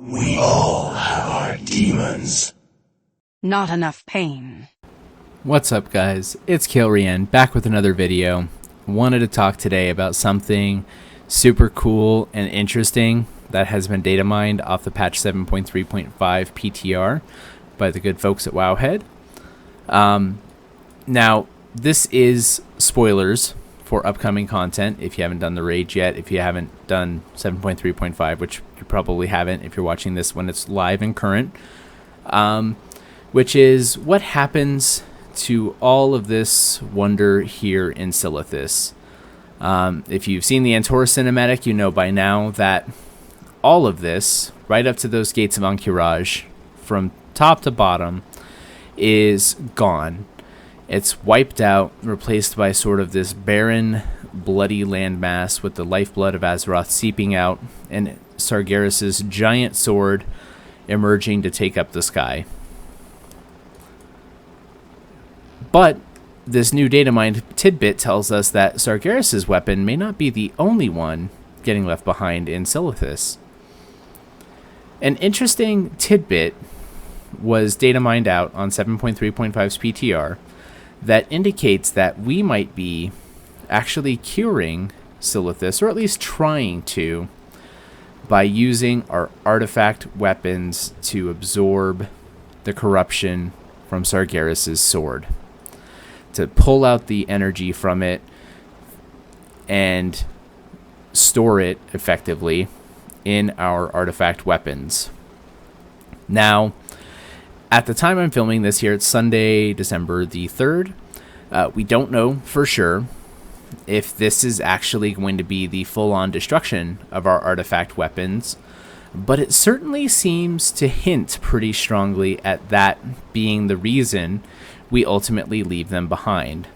We all have our demons. Not enough pain. What's up, guys? It's Kaylriene, back with another video. Wanted to talk today about something super cool and interesting that has been data mined off the patch 7.3.5 PTR by the good folks at Wowhead. Now, this is spoilers for upcoming content if you haven't done the raid yet, if you haven't done 7.3.5, which you probably haven't if you're watching this when it's live and current, which is what happens to all of this wonder here in Silithus. If you've seen the Antorus cinematic, you know by now that all of this, right up to those gates of unclear, from top to bottom, is gone. It's wiped out, replaced by sort of this barren, bloody landmass with the lifeblood of Azeroth seeping out, and Sargeras' giant sword emerging to take up the sky. But this new data mine tidbit tells us that Sargeras' weapon may not be the only one getting left behind in Silithus. An interesting tidbit was data mined out on 7.3.5's PTR that indicates that we might be actually curing Silithus, or at least trying to, by using our artifact weapons to absorb the corruption from Sargeras' sword, to pull out the energy from it and store it effectively in our artifact weapons. Now, at the time I'm filming this here, it's Sunday, December the 3rd. We don't know for sure if this is actually going to be the full-on destruction of our artifact weapons, but it certainly seems to hint pretty strongly at that being the reason we ultimately leave them behind.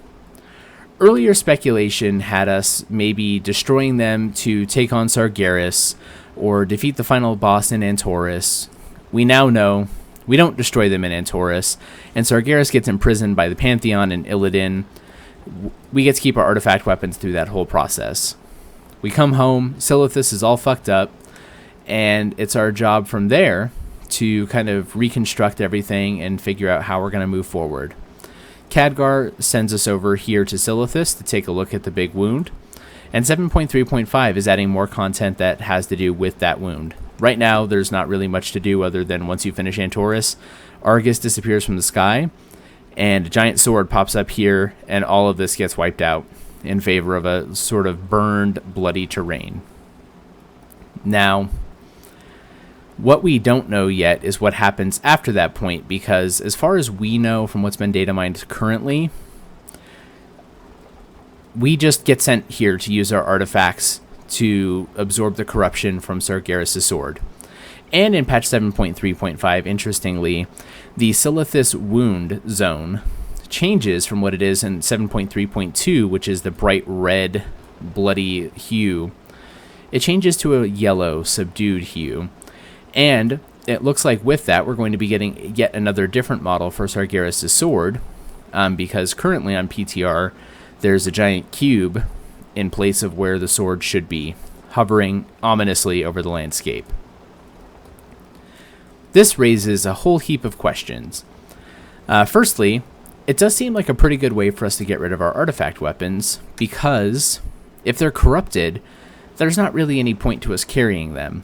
Earlier speculation had us maybe destroying them to take on Sargeras or defeat the final boss in Antorus. We now know we don't destroy them in Antorus, and Sargeras gets imprisoned by the Pantheon in Illidan. We get to keep our artifact weapons through that whole process. We come home, Silithus is all fucked up, and it's our job from there to kind of reconstruct everything and figure out how we're going to move forward. Khadgar sends us over here to Silithus to take a look at the big wound, and 7.3.5 is adding more content that has to do with that wound. Right now, there's not really much to do other than once you finish Antorus, Argus disappears from the sky, and a giant sword pops up here, and all of this gets wiped out in favor of a sort of burned, bloody terrain. Now, what we don't know yet is what happens after that point, because as far as we know from what's been data mined currently, we just get sent here to use our artifacts to absorb the corruption from Sargeras' sword. And in patch 7.3.5, interestingly, the Silithus wound zone changes from what it is in 7.3.2, which is the bright red, bloody hue. It changes to a yellow, subdued hue. And it looks like with that, we're going to be getting yet another different model for Sargeras' sword, because currently on PTR, there's a giant cube in place of where the sword should be, hovering ominously over the landscape. This raises a whole heap of questions. Firstly, it does seem like a pretty good way for us to get rid of our artifact weapons, because if they're corrupted, there's not really any point to us carrying them.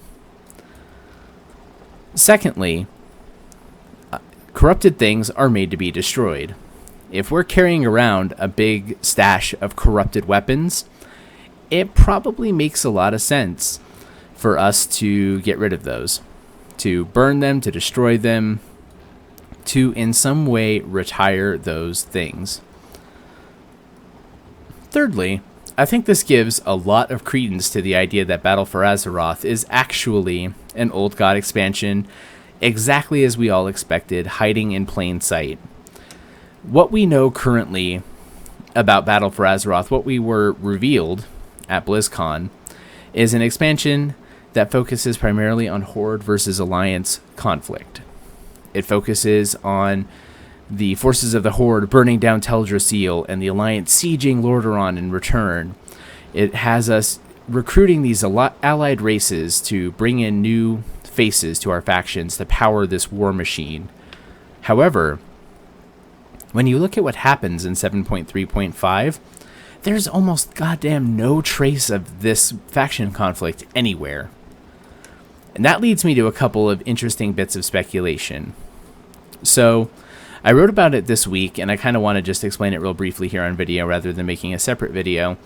Secondly, corrupted things are made to be destroyed. If we're carrying around a big stash of corrupted weapons, it probably makes a lot of sense for us to get rid of those, to burn them, to destroy them, to in some way retire those things. Thirdly, I think this gives a lot of credence to the idea that Battle for Azeroth is actually an Old God expansion, exactly as we all expected, hiding in plain sight. What we know currently about Battle for Azeroth, what we were revealed at BlizzCon, is an expansion that focuses primarily on Horde versus Alliance conflict. It focuses on the forces of the Horde burning down Teldrassil and the Alliance sieging Lordaeron in return. It has us recruiting these allied races to bring in new faces to our factions to power this war machine. However, when you look at what happens in 7.3.5, there's almost goddamn no trace of this faction conflict anywhere. And that leads me to a couple of interesting bits of speculation. So, I wrote about it this week, and I kind of want to just explain it real briefly here on video rather than making a separate video.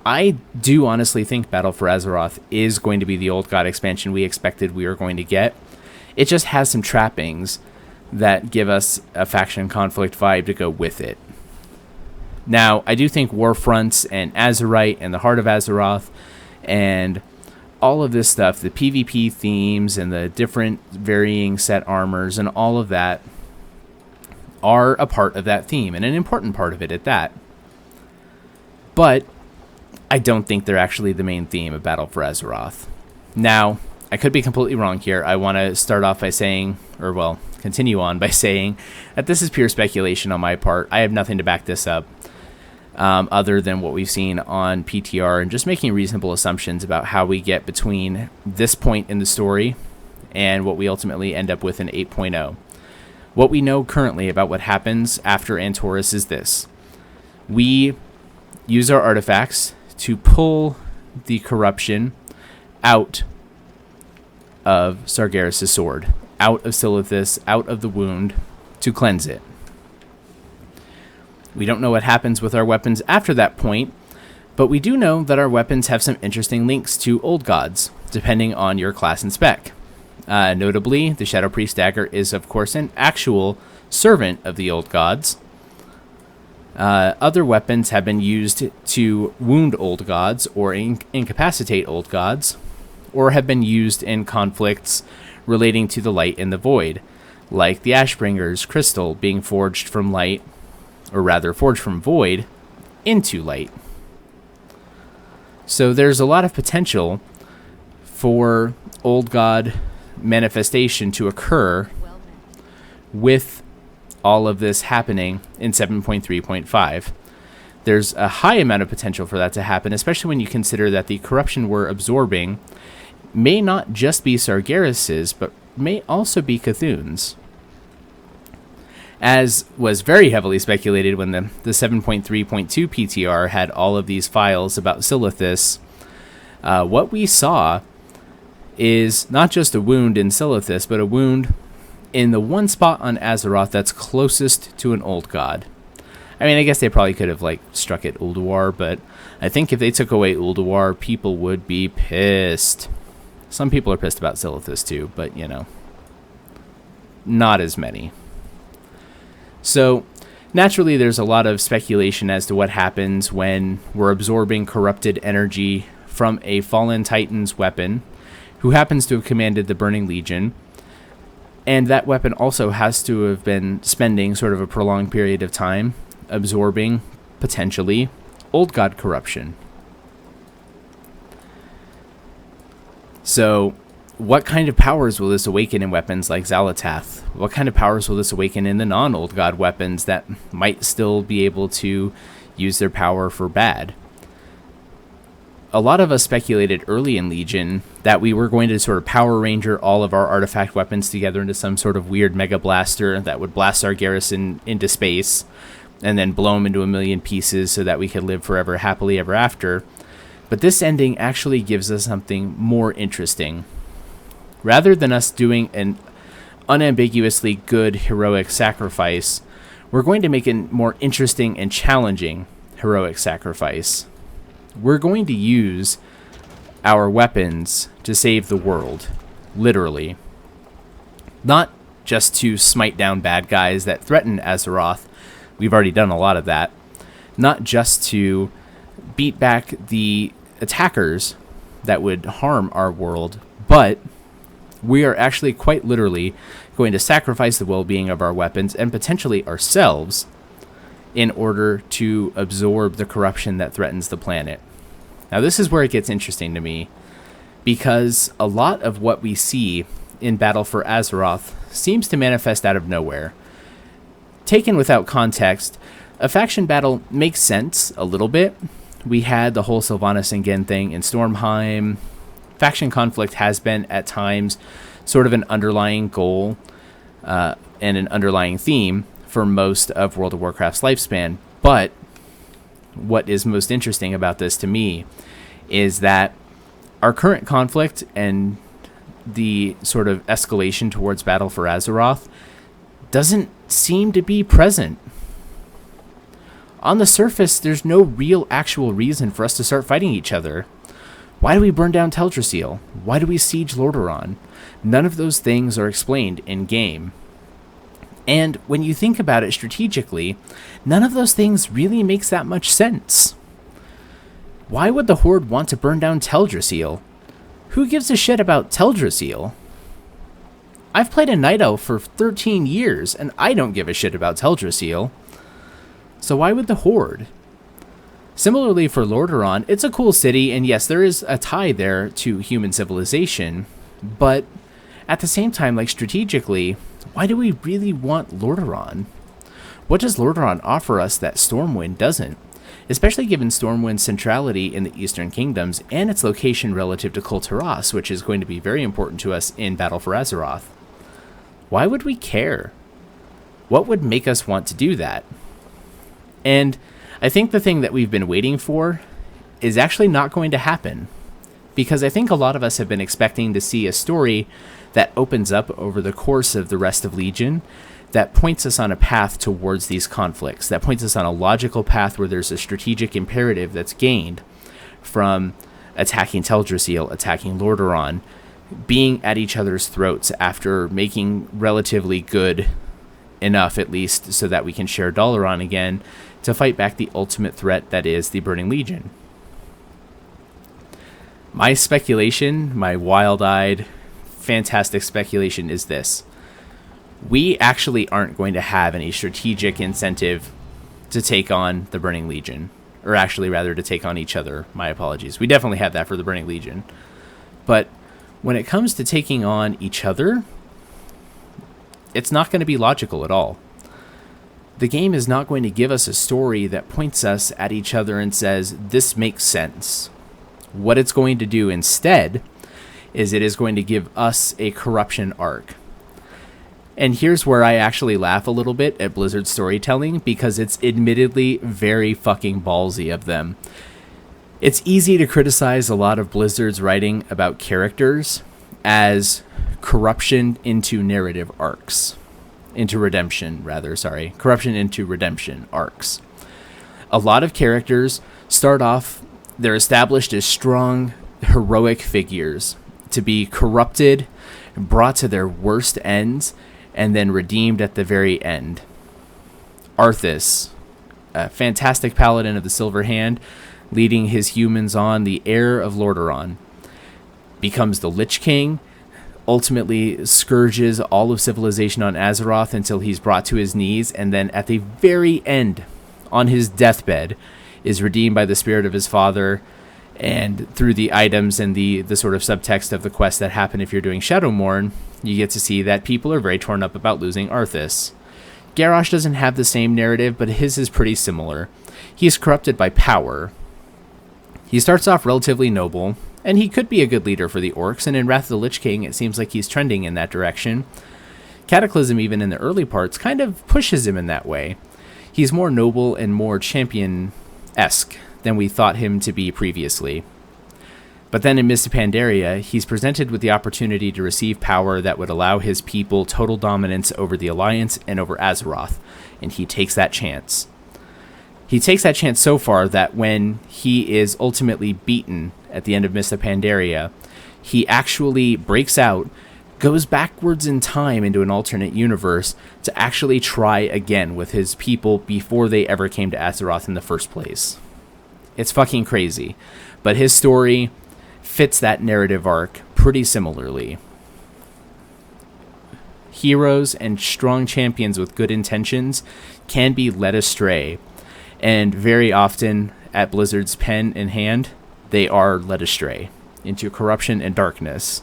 I do honestly think Battle for Azeroth is going to be the Old God expansion we expected we were going to get. It just has some trappings that give us a faction conflict vibe to go with it. Now, I do think Warfronts and Azerite and the Heart of Azeroth and all of this stuff, the PvP themes and the different varying set armors and all of that are a part of that theme, and an important part of it at that. But I don't think they're actually the main theme of Battle for Azeroth. Now, I could be completely wrong here. I want to start off by saying, or well, continue on by saying that this is pure speculation on my part. I have nothing to back this up other than what we've seen on PTR and just making reasonable assumptions about how we get between this point in the story and what we ultimately end up with in 8.0. What we know currently about what happens after Antorus is this. We use our artifacts to pull the corruption out of Sargeras' sword, out of Silithus, out of the wound, to cleanse it. We don't know what happens with our weapons after that point, but we do know that our weapons have some interesting links to old gods, depending on your class and spec. Notably, the Shadow Priest Dagger is, of course, an actual servant of the old gods. Other weapons have been used to wound old gods or incapacitate old gods, or have been used in conflicts relating to the light and the void, like the Ashbringer's crystal being forged from light, or rather forged from void, into light. So there's a lot of potential for old god manifestation to occur with all of this happening in 7.3.5. There's a high amount of potential for that to happen, especially when you consider that the corruption we're absorbing may not just be Sargeras's, but may also be Cthulhu's. As was very heavily speculated when the 7.3.2 PTR had all of these files about Silithus, what we saw is not just a wound in Silithus, but a wound in the one spot on Azeroth that's closest to an old god. I mean, I guess they probably could have, struck at Ulduar, but I think if they took away Ulduar, people would be pissed. Some people are pissed about Silithus too, but, not as many. So, naturally, there's a lot of speculation as to what happens when we're absorbing corrupted energy from a fallen titan's weapon, who happens to have commanded the Burning Legion, and that weapon also has to have been spending sort of a prolonged period of time absorbing, potentially, old god corruption. So, what kind of powers will this awaken in weapons like Xalatath? What kind of powers will this awaken in the non-old god weapons that might still be able to use their power for bad? A lot of us speculated early in Legion that we were going to sort of Power Ranger all of our artifact weapons together into some sort of weird mega blaster that would blast our garrison into space and then blow them into a million pieces so that we could live forever happily ever after. But this ending actually gives us something more interesting. Rather than us doing an unambiguously good heroic sacrifice, we're going to make a more interesting and challenging heroic sacrifice. We're going to use our weapons to save the world, literally. Not just to smite down bad guys that threaten Azeroth. We've already done a lot of that. Not just to beat back the attackers that would harm our world, but we are actually quite literally going to sacrifice the well-being of our weapons and potentially ourselves in order to absorb the corruption that threatens the planet. Now, this is where it gets interesting to me, because a lot of what we see in Battle for Azeroth seems to manifest out of nowhere. Taken without context, a faction battle makes sense a little bit we had the whole Sylvanas and Gen thing in Stormheim. Faction conflict has been, at times, sort of an underlying goal and an underlying theme for most of World of Warcraft's lifespan. But what is most interesting about this to me is that our current conflict and the sort of escalation towards Battle for Azeroth doesn't seem to be present. On the surface, there's no real actual reason for us to start fighting each other. Why do we burn down Teldrassil? Why do we siege Lordaeron? None of those things are explained in-game. And when you think about it strategically, none of those things really makes that much sense. Why would the Horde want to burn down Teldrassil? Who gives a shit about Teldrassil? I've played a Night Elf for 13 years, and I don't give a shit about Teldrassil. So why would the Horde? Similarly for Lordaeron, it's a cool city, and yes, there is a tie there to human civilization, but at the same time, like strategically, why do we really want Lordaeron? What does Lordaeron offer us that Stormwind doesn't? Especially given Stormwind's centrality in the Eastern Kingdoms and its location relative to Kul Tiras, which is going to be very important to us in Battle for Azeroth. Why would we care? What would make us want to do that? And I think the thing that we've been waiting for is actually not going to happen. Because I think a lot of us have been expecting to see a story that opens up over the course of the rest of Legion that points us on a path towards these conflicts, that points us on a logical path where there's a strategic imperative that's gained from attacking Teldrassil, attacking Lordaeron, being at each other's throats after making relatively good enough, at least, so that we can share Dalaran again to fight back the ultimate threat that is the Burning Legion. My speculation, my wild-eyed, fantastic speculation is this. We actually aren't going to have any strategic incentive to take on the Burning Legion. Or actually, rather, to take on each other. My apologies. We definitely have that for the Burning Legion. But when it comes to taking on each other, it's not going to be logical at all. The game is not going to give us a story that points us at each other and says, this makes sense. What it's going to do instead is it is going to give us a corruption arc. And here's where I actually laugh a little bit at Blizzard's storytelling, because it's admittedly very fucking ballsy of them. It's easy to criticize a lot of Blizzard's writing about characters as corruption into narrative arcs. Corruption into redemption arcs. A lot of characters start off, they're established as strong, heroic figures to be corrupted, brought to their worst ends, and then redeemed at the very end. Arthas, a fantastic paladin of the Silver Hand, leading his humans on, the heir of Lordaeron, becomes the Lich King, ultimately scourges all of civilization on Azeroth until he's brought to his knees, and then at the very end, on his deathbed, is redeemed by the spirit of his father, and through the items and the sort of subtext of the quest that happen if you're doing Shadowmourne, you get to see that people are very torn up about losing Arthas. Garrosh doesn't have the same narrative, but his is pretty similar. He is corrupted by power. He starts off relatively noble, and he could be a good leader for the Orcs, and in Wrath of the Lich King, it seems like he's trending in that direction. Cataclysm, even in the early parts, kind of pushes him in that way. He's more noble and more champion-esque than we thought him to be previously. But then in Mists of Pandaria, he's presented with the opportunity to receive power that would allow his people total dominance over the Alliance and over Azeroth, and he takes that chance. He takes that chance so far that when he is ultimately beaten at the end of Mists of Pandaria, he actually breaks out, goes backwards in time into an alternate universe to actually try again with his people before they ever came to Azeroth in the first place. It's fucking crazy. But his story fits that narrative arc pretty similarly. Heroes and strong champions with good intentions can be led astray, and very often at Blizzard's pen in hand, they are led astray into corruption and darkness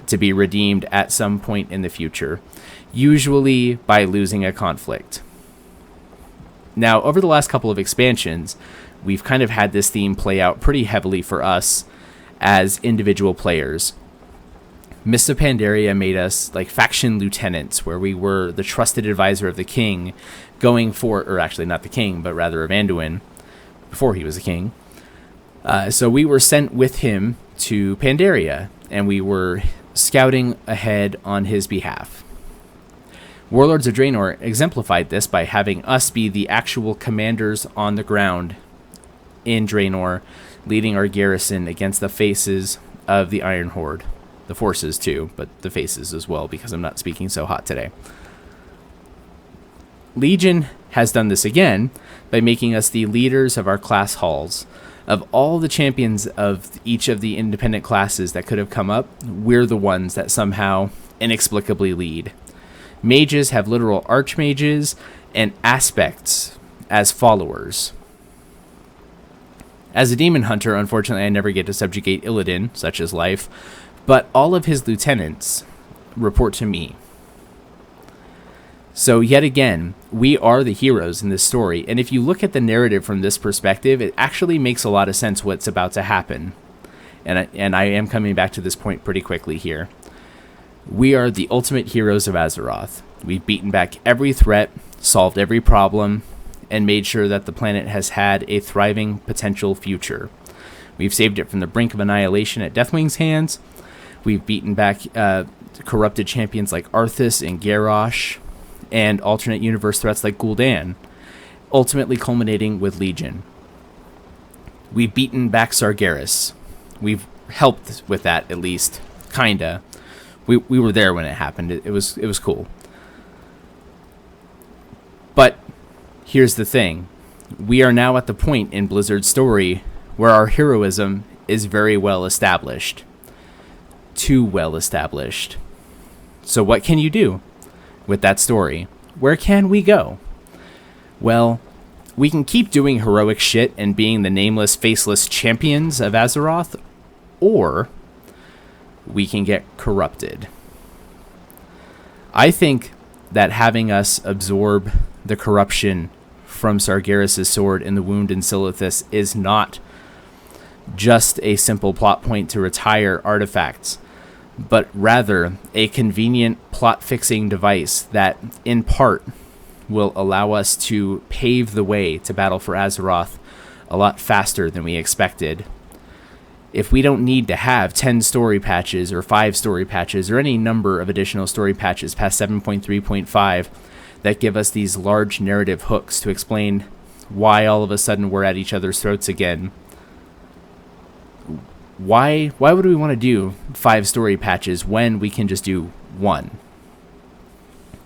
to be redeemed at some point in the future, usually by losing a conflict. Now, over the last couple of expansions, we've kind of had this theme play out pretty heavily for us as individual players. Mists of Pandaria made us like faction lieutenants, where we were the trusted advisor of the king, going for, or actually not the king, but rather of Anduin, before he was a king. So we were sent with him to Pandaria, and we were scouting ahead on his behalf. Warlords of Draenor exemplified this by having us be the actual commanders on the ground in Draenor, leading our garrison against the faces of the Iron Horde. The forces too, but the faces as well, because I'm not speaking so hot today. Legion has done this again by making us the leaders of our class halls. Of all the champions of each of the independent classes that could have come up, we're the ones that somehow inexplicably lead. Mages have literal archmages and aspects as followers. As a demon hunter, unfortunately, I never get to subjugate Illidan, such is life, but all of his lieutenants report to me. So yet again, we are the heroes in this story, and if you look at the narrative from this perspective, it actually makes a lot of sense what's about to happen. And I am coming back to this point pretty quickly here. We are the ultimate heroes of Azeroth. We've beaten back every threat, solved every problem, and made sure that the planet has had a thriving potential future. We've saved it from the brink of annihilation at Deathwing's hands. We've beaten back corrupted champions like Arthas and Garrosh, and alternate universe threats like Gul'dan, ultimately culminating with Legion. We've beaten back Sargeras. We've helped with that, at least, kinda. We were there when it happened. It was cool. But here's the thing. We are now at the point in Blizzard's story where our heroism is very well established. Too well established. So what can you do with that story? Where can we go? Well, we can keep doing heroic shit and being the nameless, faceless champions of Azeroth, or we can get corrupted. I think that having us absorb the corruption from Sargeras' sword in the wound in Silithus is not just a simple plot point to retire artifacts, but rather a convenient plot-fixing device that, in part, will allow us to pave the way to battle for Azeroth a lot faster than we expected. If we don't need to have 10 story patches or 5 story patches or any number of additional story patches past 7.3.5 that give us these large narrative hooks to explain why all of a sudden we're at each other's throats again, why would we want to do 5 story patches when we can just do 1?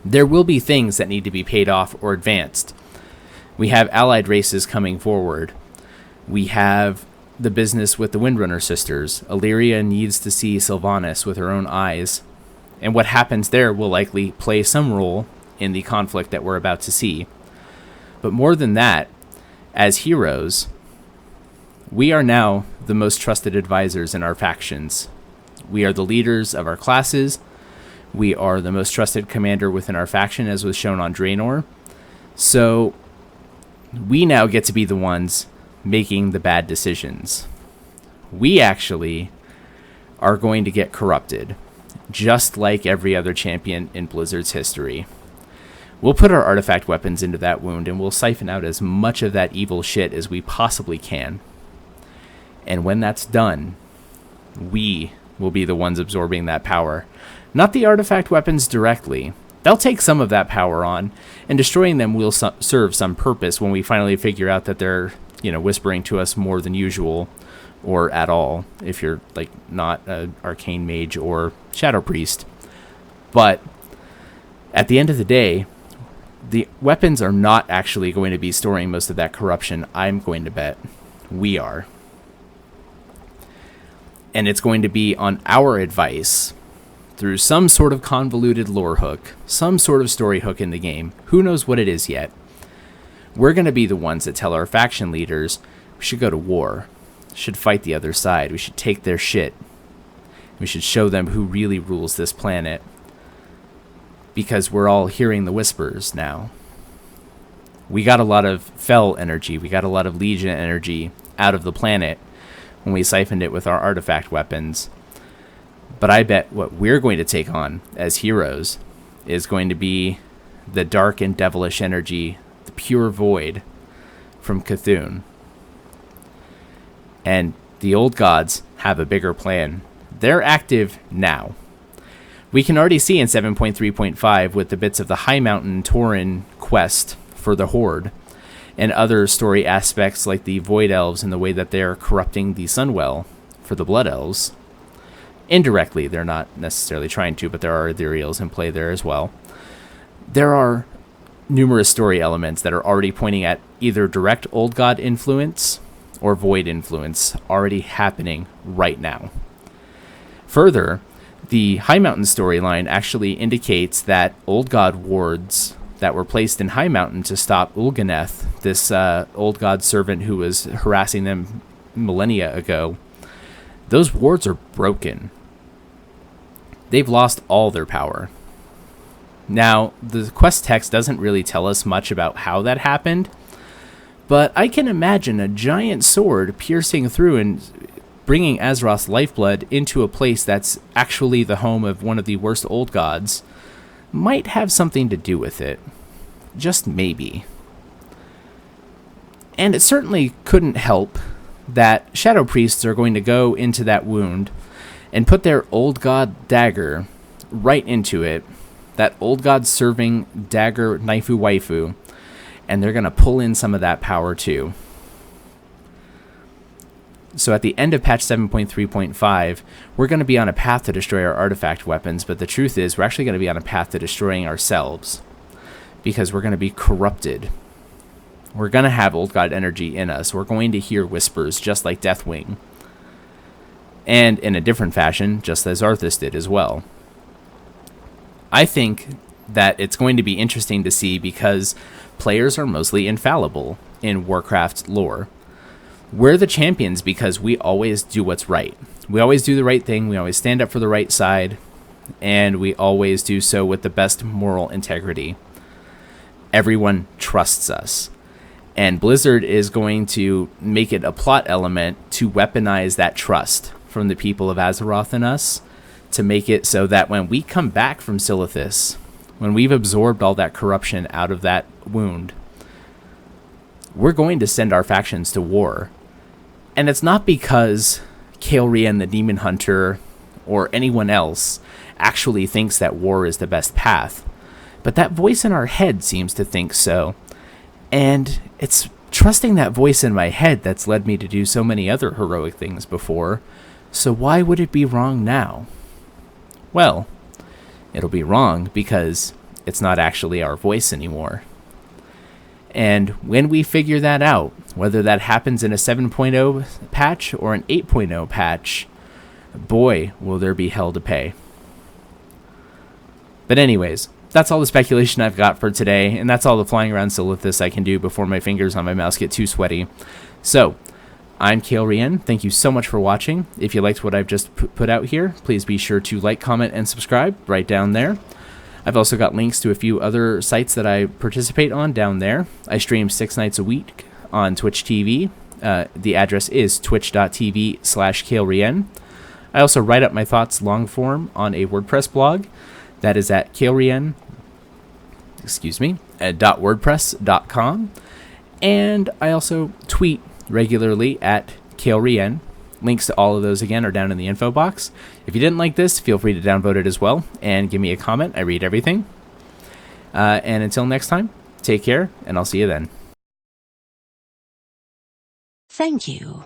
There will be things that need to be paid off or advanced. We have allied races coming forward. We have the business with the Windrunner sisters. Illyria needs to see Sylvanas with her own eyes. And what happens there will likely play some role in the conflict that we're about to see. But more than that, as heroes, we are now the most trusted advisors in our factions. We are the leaders of our classes. We are the most trusted commander within our faction, as was shown on Draenor. So we now get to be the ones making the bad decisions. We actually are going to get corrupted, just like every other champion in Blizzard's history. We'll put our artifact weapons into that wound, and we'll siphon out as much of that evil shit as we possibly can. And when that's done, we will be the ones absorbing that power. Not the artifact weapons directly. They'll take some of that power on, and destroying them will serve some purpose when we finally figure out that they're, whispering to us more than usual, or at all, if you're, not an arcane mage or shadow priest. But at the end of the day, the weapons are not actually going to be storing most of that corruption, I'm going to bet. We are. And it's going to be on our advice, through some sort of convoluted lore hook, some sort of story hook in the game, who knows what it is yet. We're going to be the ones that tell our faction leaders, we should go to war, we should fight the other side, we should take their shit, we should show them who really rules this planet. Because we're all hearing the whispers now. We got a lot of Fel energy, we got a lot of Legion energy out of the planet when we siphoned it with our artifact weapons. But I bet what we're going to take on as heroes is going to be the dark and devilish energy, the pure void from Cthulhu. And the old gods have a bigger plan. They're active now. We can already see in 7.3.5 with the bits of the High Mountain Tauren quest for the Horde and other story aspects like the Void Elves and the way that they're corrupting the Sunwell for the Blood Elves. Indirectly, they're not necessarily trying to, but there are ethereals in play there as well. There are numerous story elements that are already pointing at either direct Old God influence or Void influence already happening right now. Further, the High Mountain storyline actually indicates that Old God wards that were placed in High Mountain to stop Ulganeth, this Old God servant who was harassing them millennia ago, those wards are broken. They've lost all their power. Now, the quest text doesn't really tell us much about how that happened, but I can imagine a giant sword piercing through and bringing Azeroth's lifeblood into a place that's actually the home of one of the worst old gods might have something to do with it. Just maybe. And it certainly couldn't help that Shadow Priests are going to go into that wound and put their old god dagger right into it, that old god serving dagger knifeu waifu, and they're going to pull in some of that power too. So at the end of patch 7.3.5, we're going to be on a path to destroy our artifact weapons, but the truth is we're actually going to be on a path to destroying ourselves, because we're going to be corrupted. We're going to have old god energy in us. We're going to hear whispers just like Deathwing. And in a different fashion, just as Arthas did as well. I think that it's going to be interesting to see because players are mostly infallible in Warcraft lore. We're the champions because we always do what's right. We always do the right thing, we always stand up for the right side, and we always do so with the best moral integrity. Everyone trusts us. And Blizzard is going to make it a plot element to weaponize that trust from the people of Azeroth and us, to make it so that when we come back from Silithus, when we've absorbed all that corruption out of that wound, we're going to send our factions to war. And it's not because Kaylriene the Demon Hunter or anyone else actually thinks that war is the best path, but that voice in our head seems to think so. And it's trusting that voice in my head that's led me to do so many other heroic things before, so why would it be wrong now? Well, it'll be wrong because it's not actually our voice anymore. And when we figure that out, whether that happens in a 7.0 patch or an 8.0 patch, boy, will there be hell to pay. But anyways, that's all the speculation I've got for today, and that's all the flying around Silithus I can do before my fingers on my mouse get too sweaty. So, I'm Kaylriene. Thank you so much for watching. If you liked what I've just put out here, please be sure to like, comment, and subscribe right down there. I've also got links to a few other sites that I participate on down there. I stream 6 nights a week on Twitch TV. The address is twitch.tv/Kaylriene. I also write up my thoughts long form on a WordPress blog. That is at .wordpress.com. And I also tweet regularly at Kaylriene. Links to all of those, again, are down in the info box. If you didn't like this, feel free to downvote it as well, and give me a comment. I read everything. And until next time, take care, and I'll see you then. Thank you.